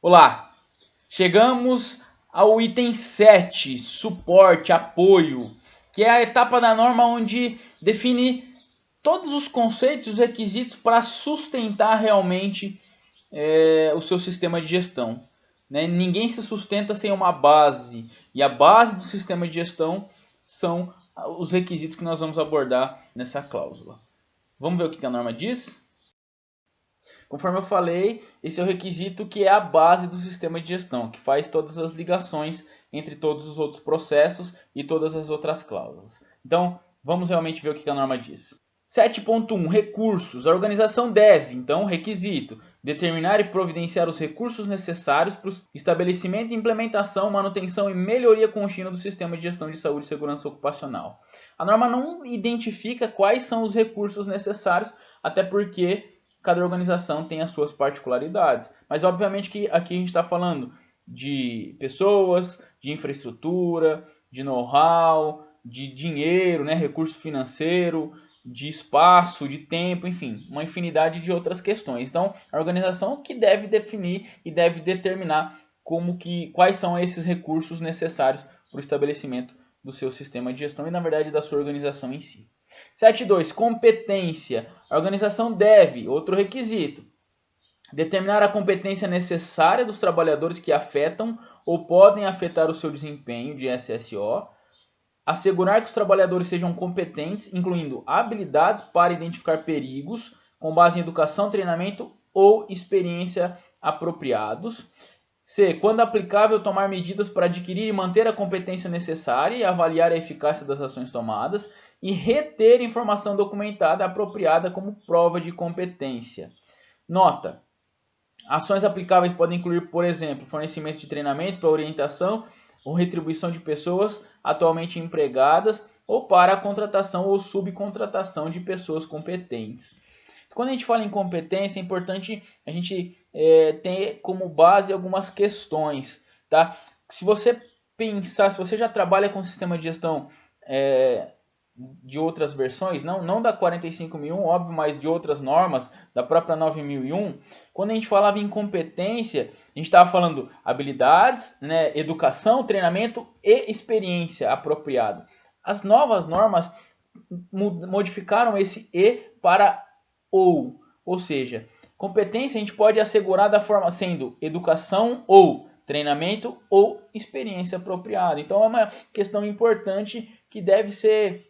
Olá, chegamos ao item 7, suporte, apoio, que é a etapa da norma onde define todos os conceitos e os requisitos para sustentar realmente o seu sistema de gestão. Né? Ninguém se sustenta sem uma base, e a base do sistema de gestão são os requisitos que nós vamos abordar nessa cláusula. Vamos ver o que a norma diz? Conforme eu falei, esse é o requisito que é a base do sistema de gestão, que faz todas as ligações entre todos os outros processos e todas as outras cláusulas. Então, vamos realmente ver o que a norma diz. 7.1 Recursos. A organização deve, então, requisito, determinar e providenciar os recursos necessários para o estabelecimento, implementação, manutenção e melhoria contínua do sistema de gestão de saúde e segurança ocupacional. A norma não identifica quais são os recursos necessários, até porque cada organização tem as suas particularidades. Mas obviamente que aqui a gente está falando de pessoas, de infraestrutura, de know-how, de dinheiro, né, recurso financeiro, de espaço, de tempo, enfim, uma infinidade de outras questões. Então, a organização que deve definir e deve determinar quais são esses recursos necessários para o estabelecimento do seu sistema de gestão e, na verdade, da sua organização em si. 7.2. Competência. A organização deve, outro requisito, determinar a competência necessária dos trabalhadores que afetam ou podem afetar o seu desempenho de SSO, assegurar que os trabalhadores sejam competentes, incluindo habilidades para identificar perigos, com base em educação, treinamento ou experiência apropriados. C. Quando aplicável, tomar medidas para adquirir e manter a competência necessária e avaliar a eficácia das ações tomadas e reter informação documentada apropriada como prova de competência. Nota: ações aplicáveis podem incluir, por exemplo, fornecimento de treinamento para orientação ou retribuição de pessoas atualmente empregadas ou para a contratação ou subcontratação de pessoas competentes. Quando a gente fala em competência, é importante a gente ter como base algumas questões. Tá? Se você pensar, se você já trabalha com sistema de gestão de outras versões, não da 45001, óbvio, mas de outras normas, da própria 9001, quando a gente falava em competência, a gente estava falando habilidades, né, educação, treinamento e experiência apropriada. As novas normas modificaram esse e para ou seja, competência a gente pode assegurar da forma sendo educação ou treinamento ou experiência apropriada. Então é uma questão importante que deve ser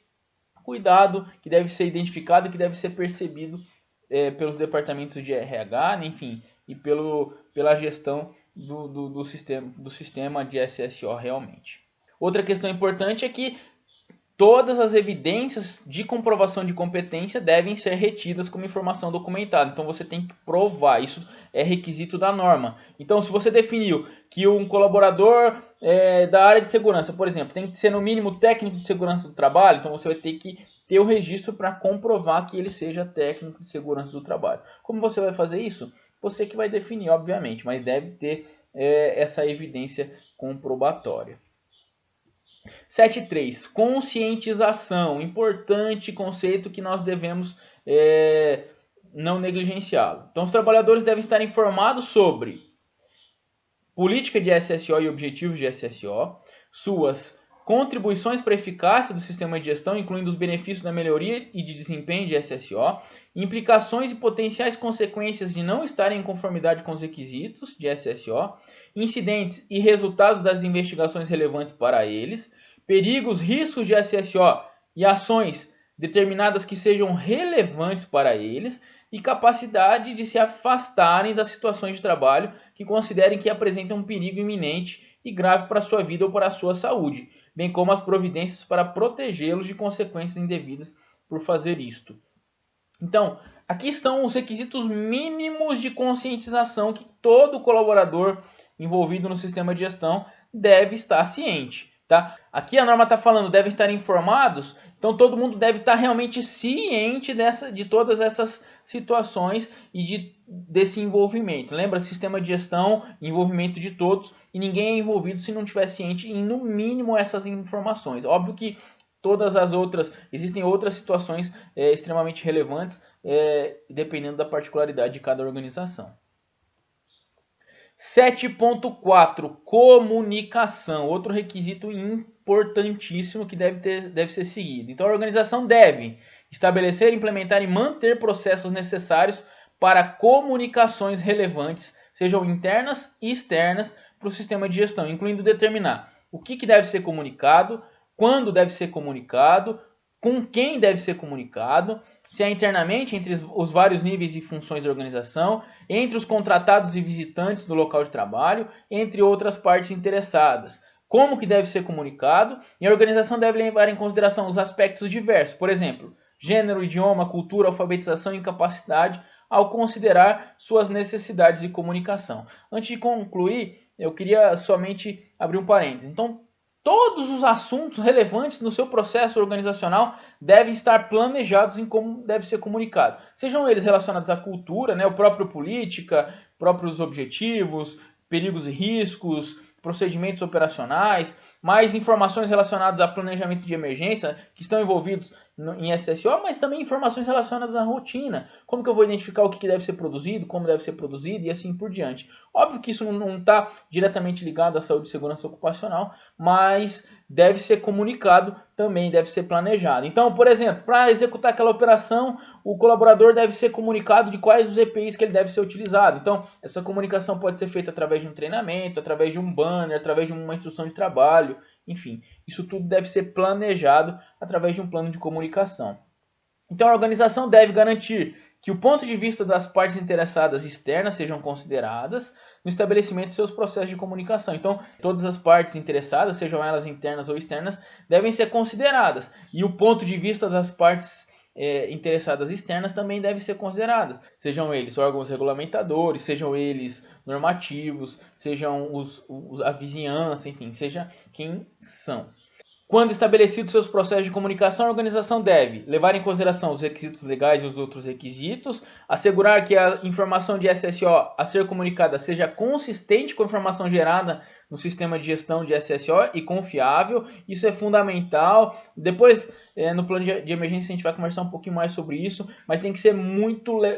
cuidado, que deve ser identificado, que deve ser percebido pelos departamentos de RH, enfim, e pela gestão do sistema de SSO realmente. Outra questão importante é que todas as evidências de comprovação de competência devem ser retidas como informação documentada. Então você tem que provar, isso é requisito da norma. Então se você definiu que um colaborador da área de segurança, por exemplo, tem que ser no mínimo técnico de segurança do trabalho, então você vai ter que ter o registro para comprovar que ele seja técnico de segurança do trabalho. Como você vai fazer isso? Você que vai definir, obviamente, mas deve ter essa evidência comprobatória. 7.3. Conscientização. Importante conceito que nós devemos não negligenciá-lo. Então, os trabalhadores devem estar informados sobre política de SSO e objetivos de SSO, suas contribuições para a eficácia do sistema de gestão, incluindo os benefícios da melhoria e de desempenho de SSO, implicações e potenciais consequências de não estarem em conformidade com os requisitos de SSO, incidentes e resultados das investigações relevantes para eles, perigos, riscos de SSO e ações determinadas que sejam relevantes para eles e capacidade de se afastarem das situações de trabalho que considerem que apresentam um perigo iminente e grave para a sua vida ou para a sua saúde, bem como as providências para protegê-los de consequências indevidas por fazer isto. Então, aqui estão os requisitos mínimos de conscientização que todo colaborador envolvido no sistema de gestão deve estar ciente. Tá? Aqui a norma está falando devem estar informados, então todo mundo deve estar realmente ciente de todas essas situações e desse envolvimento. Lembra, sistema de gestão, envolvimento de todos, e ninguém é envolvido se não estiver ciente em no mínimo essas informações. Óbvio que todas as outras, existem outras situações extremamente relevantes, dependendo da particularidade de cada organização. 7.4, comunicação, outro requisito importantíssimo que deve ser seguido. Então a organização deve estabelecer, implementar e manter processos necessários para comunicações relevantes, sejam internas e externas, para o sistema de gestão, incluindo determinar o que deve ser comunicado, quando deve ser comunicado, com quem deve ser comunicado, se é internamente entre os vários níveis e funções da organização, entre os contratados e visitantes do local de trabalho, entre outras partes interessadas. Como que deve ser comunicado, e a organização deve levar em consideração os aspectos diversos, por exemplo, gênero, idioma, cultura, alfabetização e capacidade, ao considerar suas necessidades de comunicação. Antes de concluir, eu queria somente abrir um parênteses. Então, todos os assuntos relevantes no seu processo organizacional devem estar planejados em como deve ser comunicado. Sejam eles relacionados à cultura, né, o próprio política, próprios objetivos, perigos e riscos, procedimentos operacionais, mais informações relacionadas a planejamento de emergência que estão envolvidos em SSO, mas também informações relacionadas à rotina. Como que eu vou identificar o que deve ser produzido, como deve ser produzido e assim por diante. Óbvio que isso não está diretamente ligado à saúde e segurança ocupacional, mas deve ser comunicado também, deve ser planejado. Então, por exemplo, para executar aquela operação, o colaborador deve ser comunicado de quais os EPIs que ele deve ser utilizado. Então, essa comunicação pode ser feita através de um treinamento, através de um banner, através de uma instrução de trabalho, enfim, isso tudo deve ser planejado através de um plano de comunicação. Então a organização deve garantir que o ponto de vista das partes interessadas externas sejam consideradas no estabelecimento de seus processos de comunicação. Então todas as partes interessadas, sejam elas internas ou externas, devem ser consideradas. E o ponto de vista das partes interessadas externas também deve ser considerado. Sejam eles órgãos regulamentadores, sejam eles normativos, sejam a vizinhança, enfim, seja quem são. Quando estabelecidos seus processos de comunicação, a organização deve levar em consideração os requisitos legais e os outros requisitos, assegurar que a informação de SSO a ser comunicada seja consistente com a informação gerada no sistema de gestão de SSO e confiável. Isso é fundamental. Depois, no plano de emergência, a gente vai conversar um pouquinho mais sobre isso, mas tem que ser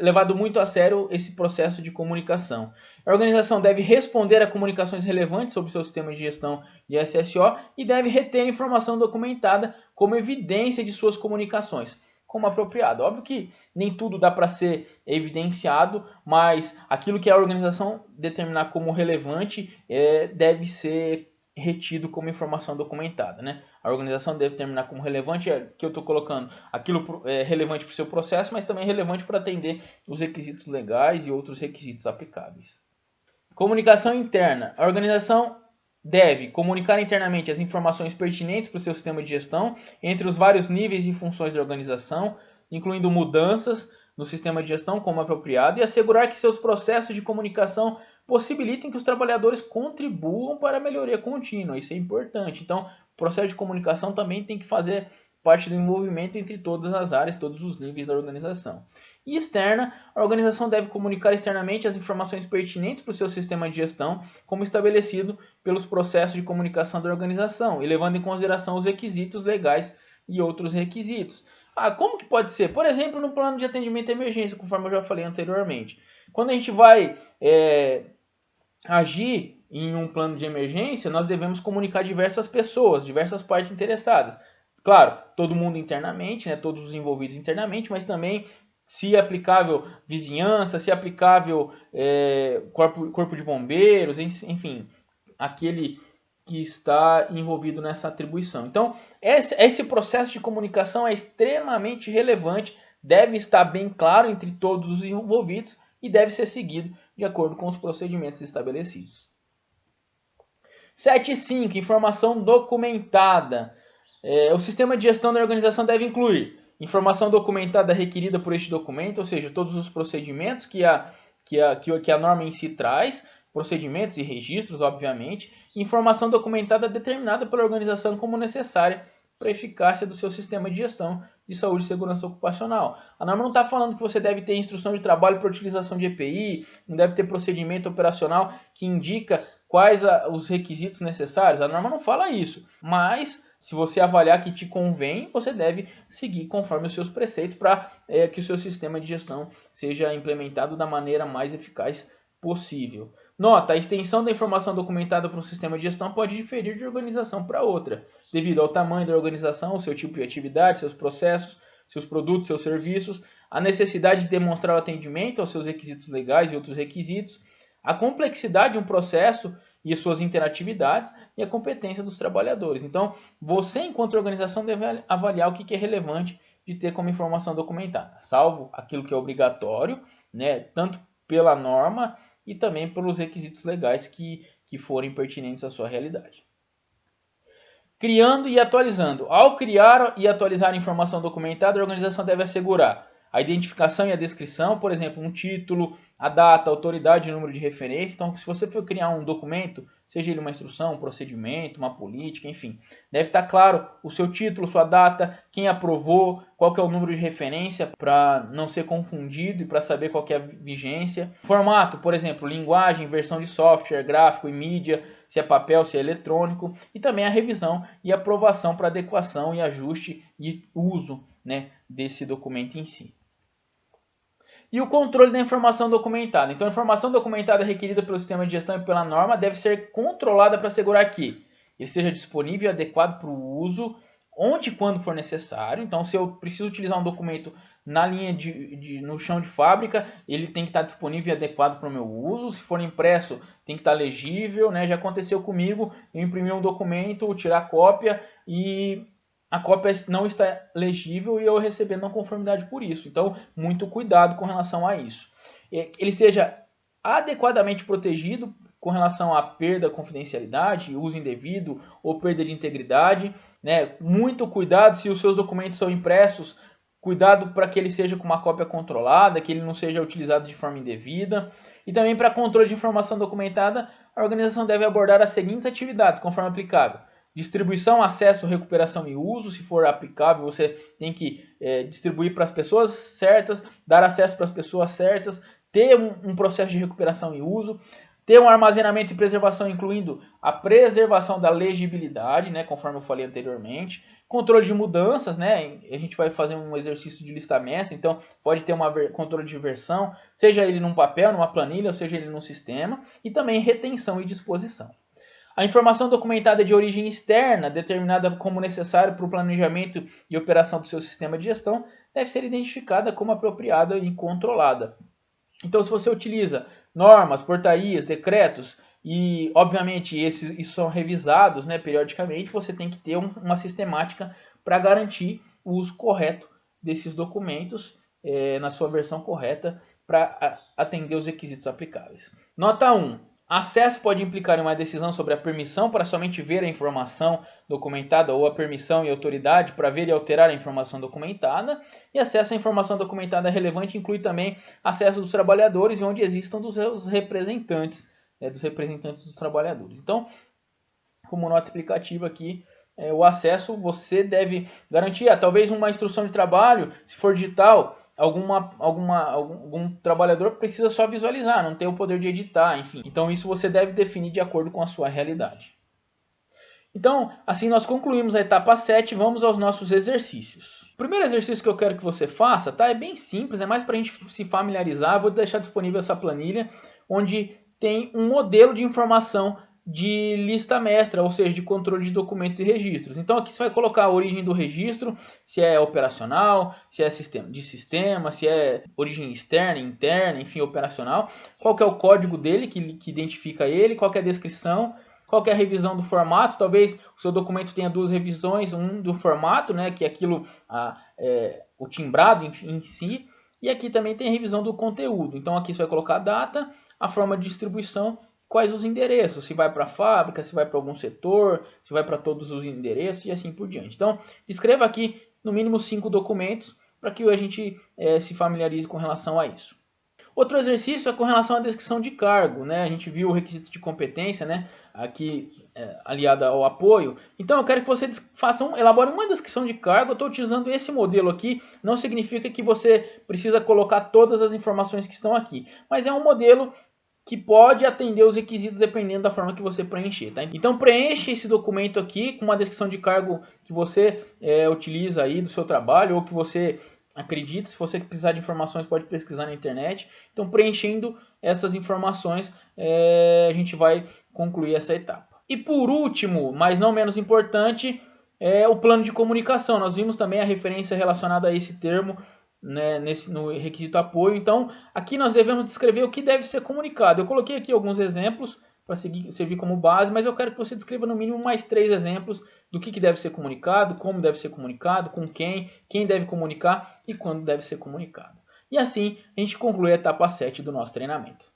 levado muito a sério esse processo de comunicação. A organização deve responder a comunicações relevantes sobre seu sistema de gestão de SSO e deve reter informação documentada como evidência de suas comunicações, como apropriado. Óbvio que nem tudo dá para ser evidenciado, mas aquilo que a organização determinar como relevante deve ser retido como informação documentada, né? A organização deve determinar como relevante, que eu estou colocando aquilo relevante para o seu processo, mas também relevante para atender os requisitos legais e outros requisitos aplicáveis. Comunicação interna. A organização deve comunicar internamente as informações pertinentes para o seu sistema de gestão entre os vários níveis e funções da organização, incluindo mudanças no sistema de gestão como apropriado, e assegurar que seus processos de comunicação possibilitem que os trabalhadores contribuam para a melhoria contínua. Isso é importante. Então, o processo de comunicação também tem que fazer parte do envolvimento entre todas as áreas, todos os níveis da organização. E externa, a organização deve comunicar externamente as informações pertinentes para o seu sistema de gestão, como estabelecido pelos processos de comunicação da organização, e levando em consideração os requisitos legais e outros requisitos. Como que pode ser? Por exemplo, no plano de atendimento à emergência, conforme eu já falei anteriormente. Quando a gente vai agir em um plano de emergência, nós devemos comunicar diversas pessoas, diversas partes interessadas. Claro, todo mundo internamente, né, todos os envolvidos internamente, mas também, se aplicável, vizinhança, se aplicável, corpo de bombeiros, enfim, aquele que está envolvido nessa atribuição. Então, esse processo de comunicação é extremamente relevante, deve estar bem claro entre todos os envolvidos e deve ser seguido de acordo com os procedimentos estabelecidos. 7.5. Informação documentada. O sistema de gestão da organização deve incluir informação documentada requerida por este documento, ou seja, todos os procedimentos que a norma em si traz, procedimentos e registros, obviamente, e informação documentada determinada pela organização como necessária para a eficácia do seu sistema de gestão de saúde e segurança ocupacional. A norma não está falando que você deve ter instrução de trabalho para utilização de EPI, não deve ter procedimento operacional que indica quais os requisitos necessários. A norma não fala isso, mas se você avaliar que te convém, você deve seguir conforme os seus preceitos para que o seu sistema de gestão seja implementado da maneira mais eficaz possível. Nota: a extensão da informação documentada para um sistema de gestão pode diferir de organização para outra, devido ao tamanho da organização, o seu tipo de atividade, seus processos, seus produtos, seus serviços, a necessidade de demonstrar o atendimento aos seus requisitos legais e outros requisitos, a complexidade de um processo e suas interatividades e a competência dos trabalhadores. Então, você, enquanto organização, deve avaliar o que é relevante de ter como informação documentada, salvo aquilo que é obrigatório, né, tanto pela norma e também pelos requisitos legais que forem pertinentes à sua realidade. Criando e atualizando. Ao criar e atualizar a informação documentada, a organização deve assegurar a identificação e a descrição, por exemplo, um título, a data, a autoridade e o número de referência. Então, se você for criar um documento, seja ele uma instrução, um procedimento, uma política, enfim, deve estar claro o seu título, sua data, quem aprovou, qual que é o número de referência para não ser confundido e para saber qual que é a vigência. Formato, por exemplo, linguagem, versão de software, gráfico e mídia, se é papel, se é eletrônico, e também a revisão e aprovação para adequação e ajuste e uso, né, desse documento em si. E o controle da informação documentada. Então, a informação documentada requerida pelo sistema de gestão e pela norma deve ser controlada para assegurar que ele seja disponível e adequado para o uso, onde e quando for necessário. Então, se eu preciso utilizar um documento na linha no chão de fábrica, ele tem que estar disponível e adequado para o meu uso. Se for impresso, tem que estar legível, né? Já aconteceu comigo, eu imprimi um documento, tirar cópia e a cópia não está legível e eu recebendo não conformidade por isso. Então, muito cuidado com relação a isso. Ele seja adequadamente protegido com relação à perda, confidencialidade, uso indevido ou perda de integridade, né? Muito cuidado se os seus documentos são impressos, cuidado para que ele seja com uma cópia controlada, que ele não seja utilizado de forma indevida. E também para controle de informação documentada, a organização deve abordar as seguintes atividades, conforme aplicável. Distribuição, acesso, recuperação e uso, se for aplicável, você tem que distribuir para as pessoas certas, dar acesso para as pessoas certas, ter um processo de recuperação e uso, ter um armazenamento e preservação, incluindo a preservação da legibilidade, né, conforme eu falei anteriormente, controle de mudanças, né, a gente vai fazer um exercício de listamento, então pode ter um controle de versão, seja ele num papel, numa planilha, ou seja ele num sistema, e também retenção e disposição. A informação documentada de origem externa, determinada como necessário para o planejamento e operação do seu sistema de gestão, deve ser identificada como apropriada e controlada. Então, se você utiliza normas, portarias, decretos, e obviamente esses são revisados, né, periodicamente, você tem que ter uma sistemática para garantir o uso correto desses documentos na sua versão correta para atender os requisitos aplicáveis. Nota 1. Acesso pode implicar em uma decisão sobre a permissão para somente ver a informação documentada ou a permissão e autoridade para ver e alterar a informação documentada. E acesso à informação documentada relevante inclui também acesso dos trabalhadores e onde existam dos seus representantes, dos trabalhadores. Então, como nota explicativa aqui, o acesso você deve garantir. Talvez uma instrução de trabalho, se for digital, algum trabalhador precisa só visualizar, não tem o poder de editar, enfim. Então isso você deve definir de acordo com a sua realidade. Então, assim nós concluímos a etapa 7, vamos aos nossos exercícios. O primeiro exercício que eu quero que você faça, tá? É bem simples, é mais para a gente se familiarizar. Eu vou deixar disponível essa planilha, onde tem um modelo de informação de lista mestra, ou seja, de controle de documentos e registros. Então aqui você vai colocar a origem do registro, se é operacional, se é sistema, se é origem externa, interna, enfim, operacional. Qual que é o código dele que identifica ele, qual que é a descrição, qual que é a revisão do formato. Talvez o seu documento tenha duas revisões, um do formato, né, que é aquilo, o timbrado em si, e aqui também tem a revisão do conteúdo. Então aqui você vai colocar a data, a forma de distribuição, quais os endereços, se vai para a fábrica, se vai para algum setor, se vai para todos os endereços e assim por diante. Então, escreva aqui no mínimo 5 documentos para que a gente se familiarize com relação a isso. Outro exercício é com relação à descrição de cargo, né? A gente viu o requisito de competência, né? Aqui aliado ao apoio. Então eu quero que você elabore uma descrição de cargo. Eu estou utilizando esse modelo aqui, não significa que você precisa colocar todas as informações que estão aqui, mas é um modelo que pode atender os requisitos dependendo da forma que você preencher, tá? Então preencha esse documento aqui com uma descrição de cargo que você utiliza aí do seu trabalho ou que você acredita. Se você precisar de informações, pode pesquisar na internet. Então preenchendo essas informações, a gente vai concluir essa etapa. E por último, mas não menos importante, é o plano de comunicação. Nós vimos também a referência relacionada a esse termo, né, no requisito apoio. Então, aqui nós devemos descrever o que deve ser comunicado. Eu coloquei aqui alguns exemplos para servir como base, mas eu quero que você descreva no mínimo mais 3 exemplos do que deve ser comunicado, como deve ser comunicado, com quem deve comunicar e quando deve ser comunicado. E assim a gente conclui a etapa 7 do nosso treinamento.